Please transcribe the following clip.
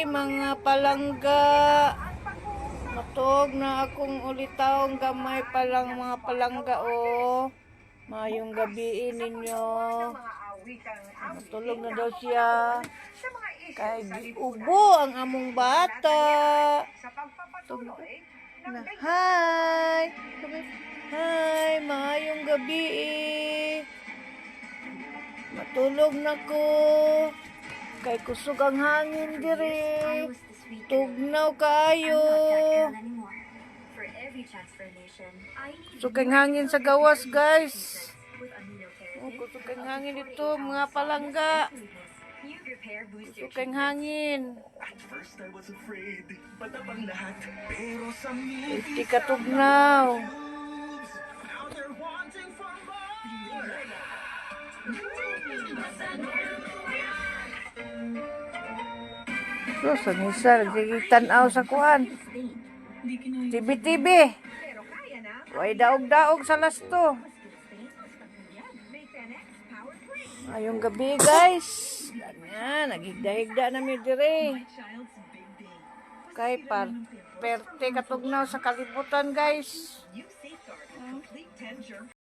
mga palangga. Matog na akong ulitaong gamay palang mga palangga o. Mayong gabi ninyo. Matulog na daw siya. Kay ubo ang among bata. Na, hi! Hi! Mayong gabi Matulog na ko. Kay kusog ang hangin dire. Tugnaw kayo. Kusog ang hangin sa gawas, guys. Kusog ang hangin dito, mga palangga. Kusog ang hangin. Iti katugnaw. So, sa misa, nagtanaw sa kuhan. TV. Way daog-daog sa lasto. Ayong gabi, guys. Ganyan, naghigda-higda na mi dire. Kay perte katugnaw sa kalibutan, guys.